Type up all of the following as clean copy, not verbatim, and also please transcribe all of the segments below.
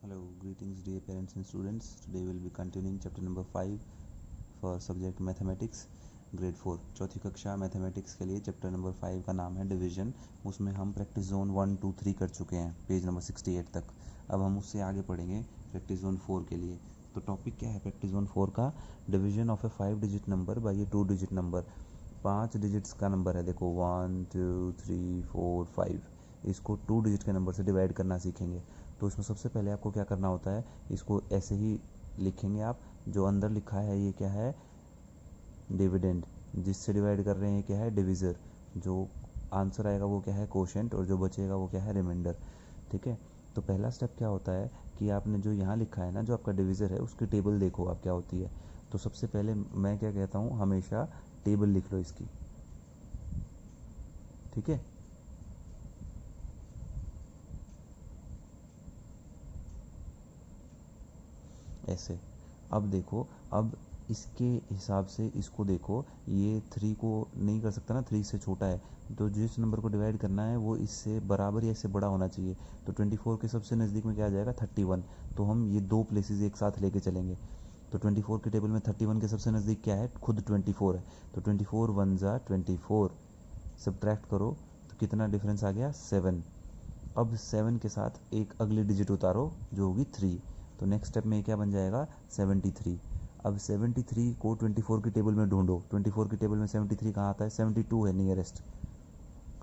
Hello, greetings dear parents and students. Today we'll be continuing chapter number 5 for subject mathematics grade 4 चौथी कक्षा mathematics के लिए chapter number 5 का नाम है डिवीजन। उसमें हम प्रैक्टिस जोन 1, 2, 3 कर चुके हैं पेज नंबर 68 तक। अब हम उससे आगे पढ़ेंगे प्रैक्टिस जोन 4 के लिए। तो टॉपिक क्या है प्रैक्टिस जोन 4 का? Division of A 5 digit number by A 2 digit number. 5 digits का नंबर है, देखो 1, 2, 3, 4, 5। इसको 2 डिजिट के नंबर से डिवाइड करना सीखेंगे। तो इसमें सबसे पहले आपको क्या करना होता है, इसको ऐसे ही लिखेंगे आप। जो अंदर लिखा है ये क्या है? डिविडेंड। जिससे डिवाइड कर रहे हैं क्या है? डिविज़र। जो आंसर आएगा वो क्या है? कोशेंट। और जो बचेगा वो क्या है? रिमाइंडर। ठीक है। तो पहला स्टेप क्या होता है कि आपने जो यहाँ लिखा है ना, जो आपका डिविज़र है उसकी टेबल देखो आप क्या होती है। तो सबसे पहले मैं क्या कहता हूँ, हमेशा टेबल लिख लो इसकी। ठीक है। ऐसे। अब देखो, अब इसके हिसाब से इसको देखो, ये 3 को नहीं कर सकता ना, 3 से छोटा है। तो जिस नंबर को डिवाइड करना है वो इससे बराबर या इससे बड़ा होना चाहिए। तो 24 के सबसे नज़दीक में क्या आ जाएगा? 31। तो हम ये दो प्लेसेस एक साथ लेके चलेंगे। तो 24 के टेबल में 31 के सबसे नज़दीक क्या है? खुद 24 है। तो 24 1 जा 24, सब्ट्रैक्ट करो तो कितना डिफरेंस आ गया? 7। अब 7 के साथ एक अगली डिजिट उतारो जो होगी 3। तो नेक्स्ट स्टेप में क्या बन जाएगा? 73। अब 73 को 24 की टेबल में ढूंढो। 24 की टेबल में 73 कहाँ आता है? 72 है नियरेस्ट।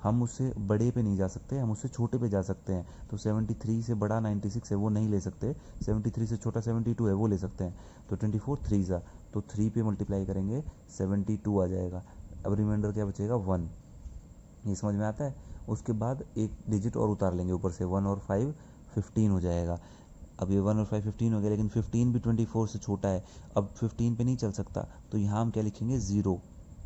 हम उससे बड़े पे नहीं जा सकते, हम उससे छोटे पे जा सकते हैं। तो 73 से बड़ा 96 है, वो नहीं ले सकते। 73 से छोटा 72 है, वो ले सकते हैं। तो 24 3 जा, तो 3 पे मल्टीप्लाई करेंगे 72 आ जाएगा। अब रिमाइंडर क्या बचेगा? 1। ये समझ में आता है? उसके बाद एक डिजिट और उतार लेंगे ऊपर से, 1 और 5 15 हो जाएगा। अब ये 1 और 5 15 हो गया, लेकिन 15 भी 24 से छोटा है। अब 15 पे नहीं चल सकता, तो यहाँ हम क्या लिखेंगे? 0।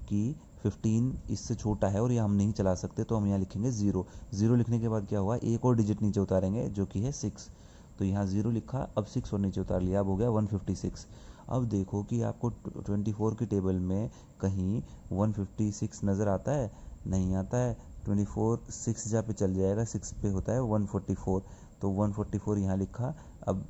कि 15 इससे छोटा है और ये हम नहीं चला सकते, तो हम यहाँ लिखेंगे 0। 0 लिखने के बाद क्या हुआ? एक और डिजिट नीचे उतारेंगे जो कि है 6। तो यहाँ 0 लिखा, अब 6 और नीचे उतार लिया, अब हो गया 156। अब देखो कि आपको 24 की टेबल में कहीं 156 नज़र आता है? नहीं आता है। 24 6 जहाँ पे चल जाएगा, 6 पे होता है 144। तो 144 यहाँ लिखा। अब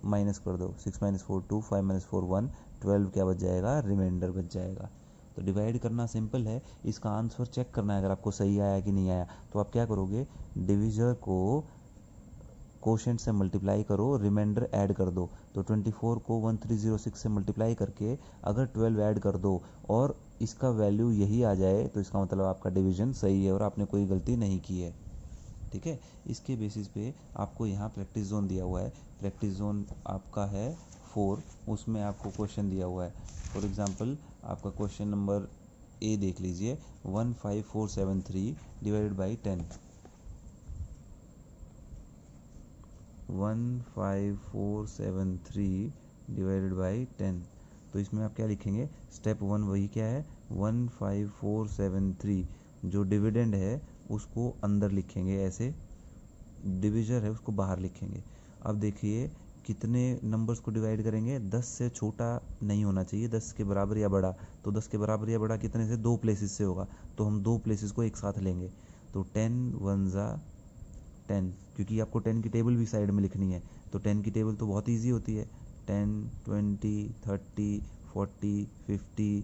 माइनस कर दो, 6 - 4 2, 5 - 4 1, 12 क्या बच जाएगा? रिमाइंडर बच जाएगा। तो डिवाइड करना सिंपल है, इसका आंसर चेक करना है अगर आपको सही आया कि नहीं आया। तो आप क्या करोगे? डिविजर को कोशेंट से मल्टीप्लाई करो, रिमाइंडर ऐड कर दो। तो 24 को 1306 से मल्टीप्लाई करके अगर 12 ऐड कर दो और इसका वैल्यू यही आ जाए, तो इसका मतलब आपका डिवीजन सही है और आपने कोई गलती नहीं की है। ठीक है। इसके बेसिस पे आपको यहाँ प्रैक्टिस जोन दिया हुआ है। प्रैक्टिस जोन आपका है 4, उसमें आपको क्वेश्चन दिया हुआ है। फॉर एग्जांपल आपका क्वेश्चन नंबर ए देख लीजिए, 15473 डिवाइडेड बाई 10। 15473 divided by 10। तो इसमें आप क्या लिखेंगे? स्टेप 1 वही क्या है? 15473 जो डिविडेंड है उसको अंदर लिखेंगे, ऐसे डिविजर है उसको बाहर लिखेंगे। अब देखिए कितने नंबर्स को डिवाइड करेंगे? 10 से छोटा नहीं होना चाहिए, 10 के बराबर या बड़ा। तो 10 के बराबर या बड़ा कितने से? 2 प्लेसेस से होगा। तो हम 2 प्लेसेस को एक साथ लेंगे। तो 10 1 जा 10, क्योंकि आपको 10 की टेबल भी साइड में लिखनी है। तो 10 की टेबल तो बहुत ईजी होती है। 10 20 30 40 50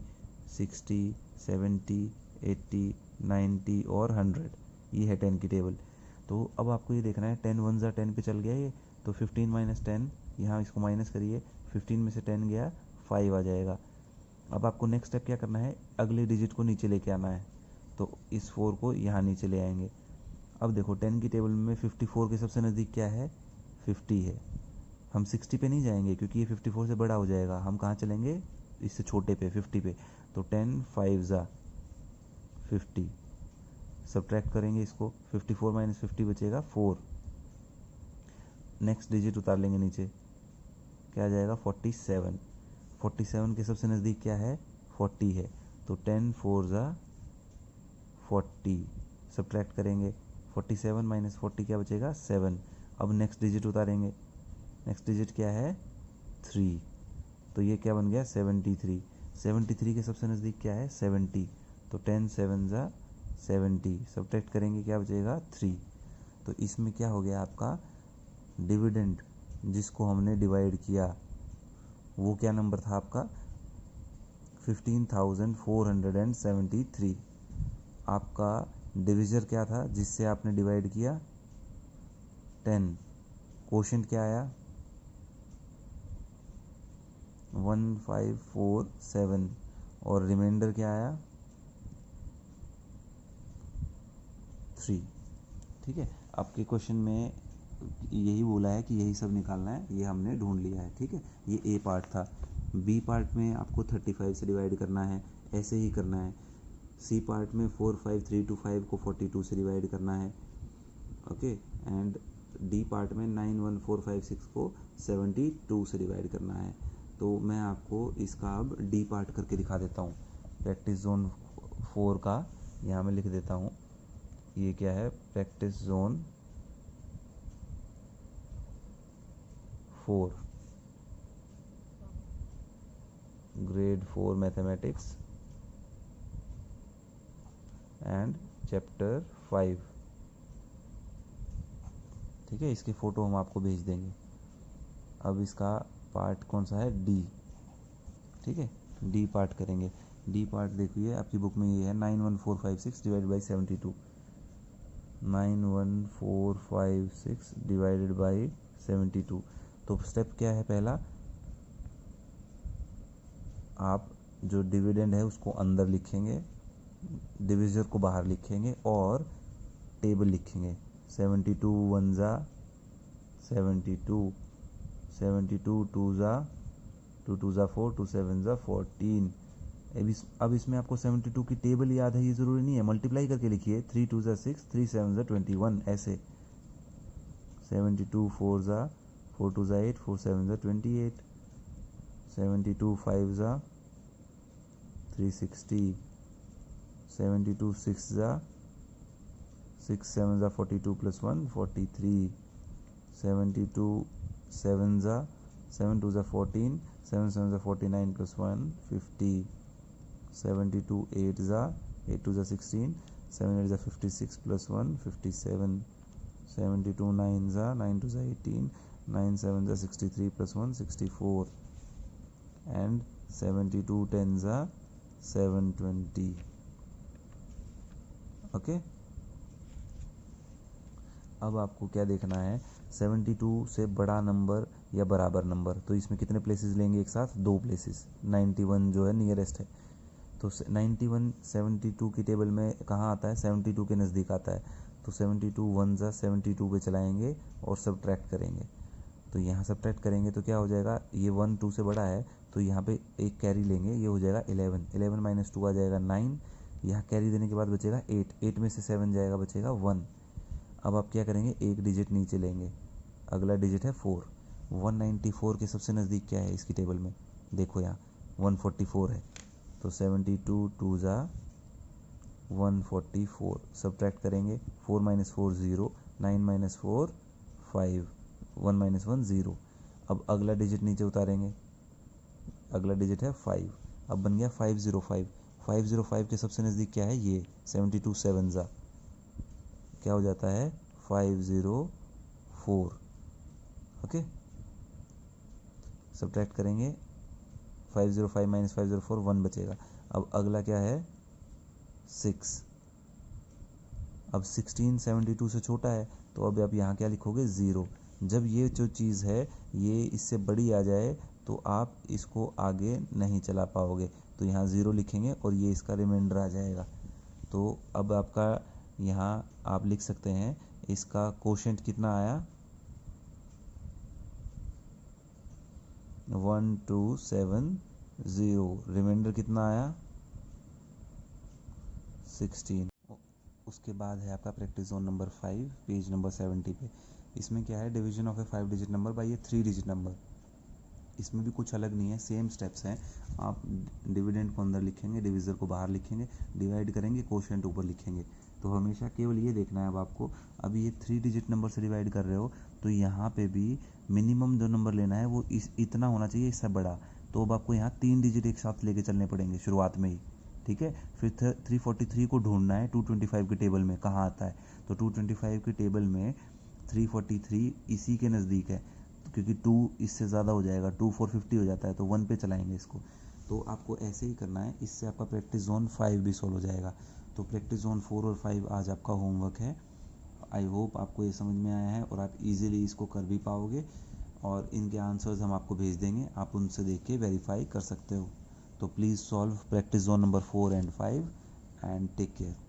60 70 80 90 और 100, ये है 10 की टेबल। तो अब आपको ये देखना है 10 1 जा 10 पे चल गया ये। तो 15 - 10, यहाँ इसको माइनस करिए, 15 में से 10 गया 5 आ जाएगा। अब आपको नेक्स्ट स्टेप क्या करना है? अगले डिजिट को नीचे लेके आना है। तो इस 4 को यहाँ नीचे ले आएंगे। अब देखो 10 की टेबल में 54 के सबसे नज़दीक क्या है? 50 है। हम 60 पे नहीं जाएंगे क्योंकि ये 54 से बड़ा हो जाएगा। हम कहाँ चलेंगे? इससे छोटे पे, 50 पे। तो 10 5 जा 50, सब्ट्रैक्ट करेंगे इसको, 54 - 50 बचेगा 4। नेक्स्ट डिजिट उतार लेंगे नीचे, क्या आ जाएगा? 47। 47 के सबसे नज़दीक क्या है? 40 है। तो 10 4 जा 40, सब्ट्रैक्ट करेंगे, 47 - 40 क्या बचेगा? 7। अब नेक्स्ट डिजिट उतारेंगे, नेक्स्ट डिजिट क्या है? 3। तो ये क्या बन गया? 73। 73 के सबसे नज़दीक क्या है? 70। तो 10 7 जा 70, सब्ट्रैक्ट करेंगे क्या बचेगा? 3। तो इसमें क्या हो गया आपका? डिविडेंड जिसको हमने डिवाइड किया वो क्या नंबर था आपका 15,473। आपका डिविजर क्या था जिससे आपने डिवाइड किया 10। कोशेंट क्या आया 1547 और रिमाइंडर क्या आया 3। ठीक है, आपके क्वेश्चन में यही बोला है कि यही सब निकालना है, ये हमने ढूंढ लिया है। ठीक है, ये ए पार्ट था। बी पार्ट में आपको 35 से डिवाइड करना है, ऐसे ही करना है। सी पार्ट में 45325 को 42 से डिवाइड करना है। ओके, एंड डी पार्ट में 91456 को 72 से डिवाइड करना है। तो मैं आपको इसका अब डी पार्ट करके दिखा देता हूँ। प्रैक्टिस जोन 4 का यहाँ मैं लिख देता हूँ। ये क्या है, practice zone 4 grade 4 mathematics and chapter 5। ठीक है, इसकी फ़ोटो हम आपको भेज देंगे। अब इसका पार्ट कौन सा है, डी। ठीक है, डी पार्ट करेंगे। डी पार्ट देखिए आपकी बुक में ये है 91456 डिवाइड बाई 72। 91456 divided by 72। तो स्टेप क्या है, पहला आप जो डिविडेंड है उसको अंदर लिखेंगे, डिविजर को बाहर लिखेंगे और टेबल लिखेंगे। 72 वन ज़ा 72, 72 टू ज़ा 2 ज़ा 4, 2 7 ज़ा 14। अब इसमें आपको 72 की टेबल याद है, ये ज़रूरी नहीं है, मल्टीप्लाई करके लिखिए। 3 2 ज़ा 6, 3 7 ज़ा 21, ऐसे 72 4 ज़ा 4 2 ज़ा 8, 4 7 ज़ा 28, 72 5 ज़ा 360, 72 6 ज़ा 6 7 ज़ा 42 प्लस 1 43, 72 7 ज़ा 7 2 ज़ा 14, 7 7 ज़ा 49 प्लस 1 50, 72 8 ज़ा 8 2 ज़ा 16, 7 8 ज़ा 56 प्लस 1 57, 72 9 ज़ा 9 2 ज़ा 18, 9 7 ज़ा 63 प्लस 1 64 एंड 72 10 ज़ा 720। ओके, अब आपको क्या देखना है, 72 से बड़ा नंबर या बराबर नंबर। तो इसमें कितने प्लेसेस लेंगे एक साथ, 2 प्लेसेस। 91 जो है नियरेस्ट है, तो 91 72 की टेबल में कहाँ आता है, 72 के नज़दीक आता है। तो 72 वन ज़ा 72 पे चलाएंगे और सब्ट्रैक्ट करेंगे। तो यहाँ सब्ट्रैक्ट करेंगे तो क्या हो जाएगा, ये 1 2 से बड़ा है तो यहाँ पे एक कैरी लेंगे, ये हो जाएगा 11, 11 माइनस 2 आ जाएगा 9। यहाँ कैरी देने के बाद बचेगा 8, 8 में से 7 जाएगा, बचेगा 1। अब आप क्या करेंगे, एक डिजिट नीचे लेंगे, अगला डिजिट है 4। 194 के सबसे नज़दीक क्या है इसकी टेबल में, देखो यहाँ 144 है। तो 72 2 ज़ा 144, सब्ट्रैक्ट करेंगे, 4 माइनस 4 0, 9 माइनस 4 5, 1 माइनस 1 0। अब अगला डिजिट नीचे उतारेंगे, अगला डिजिट है 5, अब बन गया 505। 505 के सबसे नज़दीक क्या है, ये 72 7 ज़ा क्या हो जाता है 504। ओके, सब्ट्रैक्ट करेंगे, 505 माइनस 504 1 बचेगा। अब अगला क्या है 6। अब 16 72 से छोटा है, तो अब आप यहाँ क्या लिखोगे 0। जब ये जो चीज़ है ये इससे बड़ी आ जाए तो आप इसको आगे नहीं चला पाओगे, तो यहाँ 0 लिखेंगे और ये इसका रिमाइंडर आ जाएगा। तो अब आपका यहाँ आप लिख सकते हैं इसका कोशेंट कितना आया 1270, रिमाइंडर कितना आया 16। उसके बाद है आपका practice zone number 5 page number 70 पे। इसमें क्या है, division of A 5 digit number by A 3 digit number. इसमें भी कुछ अलग नहीं है, सेम स्टेप्स हैं। आप डिविडेंड को अंदर लिखेंगे, डिविज़र को बाहर लिखेंगे, डिवाइड करेंगे, कोशेंट ऊपर लिखेंगे। तो हमेशा केवल ये देखना है अब आपको, अब ये 3 डिजिट नंबर से डिवाइड कर रहे हो तो यहाँ पे भी मिनिमम जो नंबर लेना है वो इतना होना चाहिए, इससे बड़ा। तो अब आपको यहाँ 3 डिजिट एक साथ लेके चलने पड़ेंगे शुरुआत में ही। ठीक है, फिर 343 को ढूंढना है 225 की टेबल में कहाँ आता है। तो 225 की टेबल में 343 इसी के नज़दीक है, तो क्योंकि 2 इससे ज़्यादा हो जाएगा, 2 450 हो जाता है, तो 1 पे चलाएंगे इसको। तो आपको ऐसे ही करना है, इससे आपका प्रैक्टिस जोन 5 भी सॉल्व हो जाएगा। तो प्रैक्टिस जोन 4 और 5 आज आपका होमवर्क है। आई होप आपको ये समझ में आया है और आप इजीली इसको कर भी पाओगे, और इनके आंसर्स हम आपको भेज देंगे, आप उनसे देख के वेरीफाई कर सकते हो। तो please solve practice zone number 4 and 5 and take care.